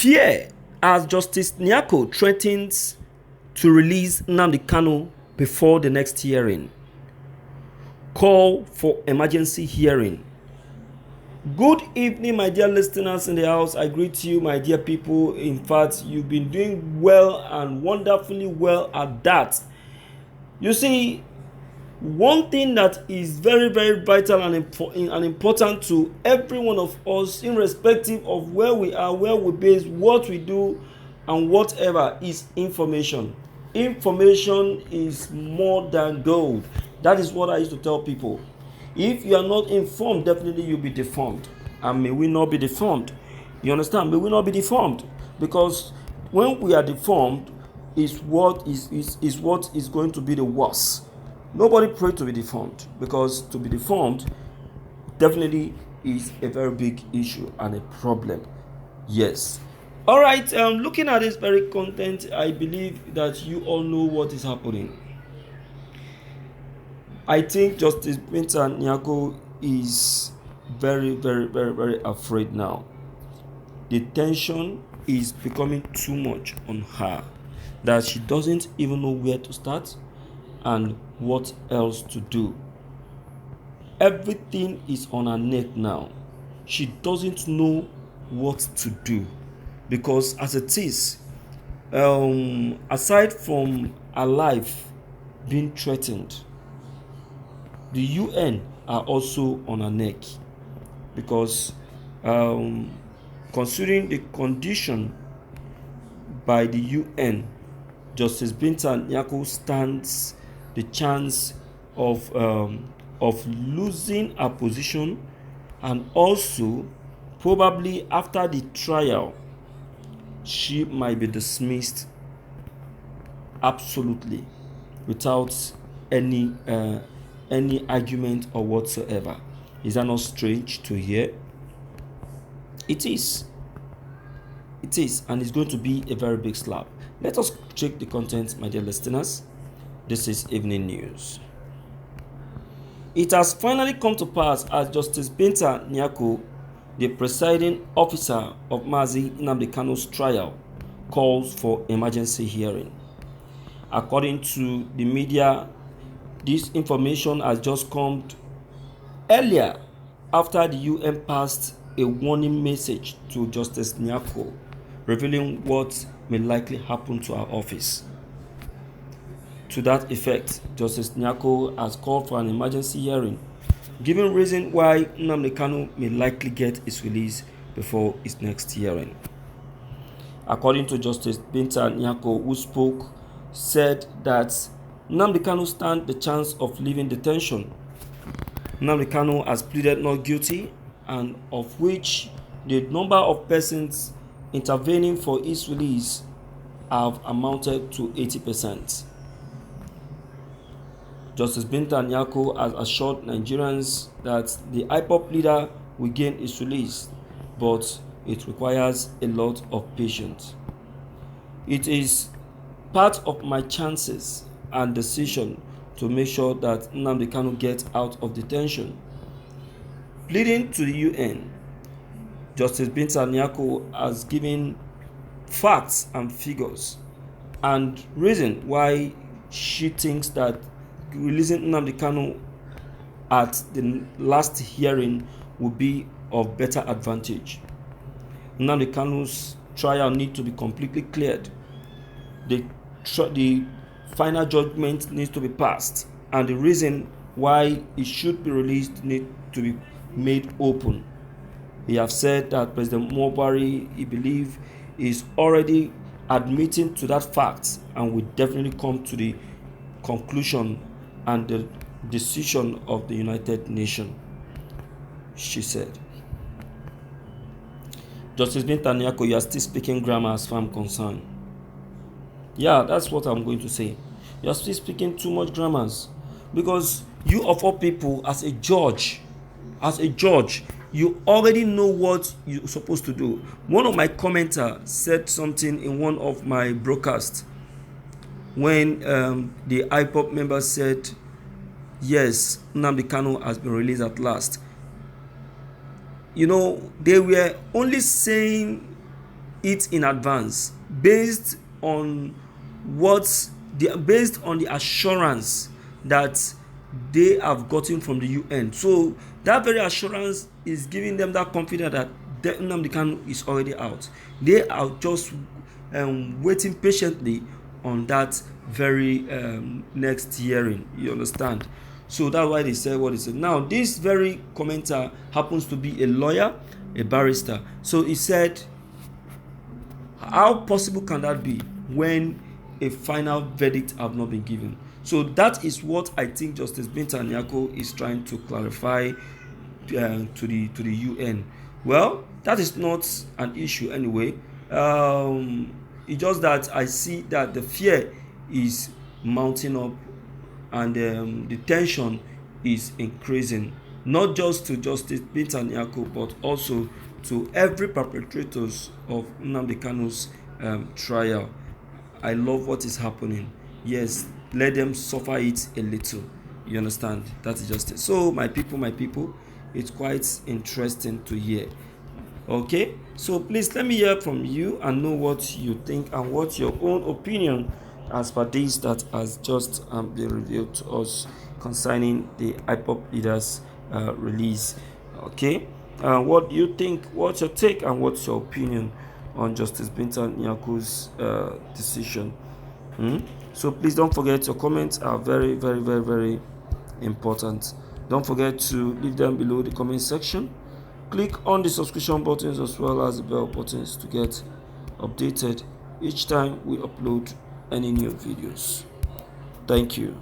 Fear as Justice Nyako threatens to release Nnamdi Kanu before the next hearing. Call for emergency hearing. Good evening, my dear listeners in the house. I greet you, my dear people. In fact, you've been doing well and wonderfully well at that. You see, one thing that is very, very vital and important to every one of us, irrespective of where we are, where we base, what we do, and whatever, is information. Information is more than gold. That is what I used to tell people. If you are not informed, definitely you'll be deformed. And may we not be deformed. You understand? May we not be deformed. Because when we are deformed, is what is going to be the worst. Nobody pray to be deformed, because to be deformed definitely is a very big issue and a problem. Yes. All right. Looking at this very content, I believe that you all know what is happening. I think Justice Nyako is very, very, very, very afraid now. The tension is becoming too much on her, that she doesn't even know where to start and what else to do. Everything is on her neck now. She doesn't know what to do, because as it is, aside from her life being threatened, the UN are also on her neck, because considering the condition by the UN, Justice Nyako stands the chance of losing her position, and also probably after the trial she might be dismissed absolutely without any argument or whatsoever. Is that not strange to hear? It is, and it's going to be a very big slap. Let us check the content, my dear listeners. This is Evening News. It has finally come to pass as Justice Nyako, the presiding officer of Mazi Nnamdi Kanu's trial, calls for emergency hearing. According to the media, this information has just come earlier after the UN passed a warning message to Justice Nyako, revealing what may likely happen to her office. To that effect, Justice Nyako has called for an emergency hearing, giving reason why Nnamdi Kanu may likely get his release before his next hearing. According to Justice Nyako, who spoke, said that Nnamdi Kanu stands the chance of leaving detention. Nnamdi Kanu has pleaded not guilty, and of which the number of persons intervening for his release have amounted to 80%. Justice Nyako has assured Nigerians that the IPOB leader will gain his release, but it requires a lot of patience. It is part of my chances and decision to make sure that Nnamdi Kanu gets out of detention. Pleading to the UN, Justice Nyako has given facts and figures and reason why she thinks that releasing Nnamdi Kanu at the last hearing will be of better advantage. Nnamdi Kanu's trial needs to be completely cleared. The final judgment needs to be passed, and the reason why it should be released needs to be made open. He has said that President Buhari, he believes, is already admitting to that fact and will definitely come to the conclusion and the decision of the United Nations, she said. Justice Nyako, you are still speaking grammar as far as I'm concerned. Yeah, that's what I'm going to say. You are still speaking too much grammars, because you of all people, as a judge, you already know what you're supposed to do. One of my commenters said something in one of my broadcasts when the IPOB member said, yes, Nnamdi Kanu has been released at last. You know, they were only saying it in advance based on the assurance that they have gotten from the UN. So that very assurance is giving them that confidence that Nnamdi Kanu is already out. They are just waiting patiently on that very next hearing. You understand? So that's why they said what they said. Now, this very commenter happens to be a lawyer, a barrister. So he said, how possible can that be when a final verdict have not been given? So that is what I think Justice Binta Nyako is trying to clarify to the UN. Well, that is not an issue anyway. It's just that I see that the fear is mounting up and the tension is increasing, not just to Justice Binta Nyako, but also to every perpetrators of Nnamdi Kanu's trial. I love what is happening. Yes, let them suffer it a little. You understand? That is just it. So my people, it's quite interesting to hear. Okay, so please let me hear from you and know what you think and what's your own opinion as per this that has just been revealed to us concerning the IPOP leaders release. Okay, what do you think? What's your take and what's your opinion on Justice Binta Nyako's decision? So please don't forget, your comments are very, very, very, very important. Don't forget to leave them below the comment section. Click on the subscription buttons as well as the bell buttons to get updated each time we upload any new videos. Thank you.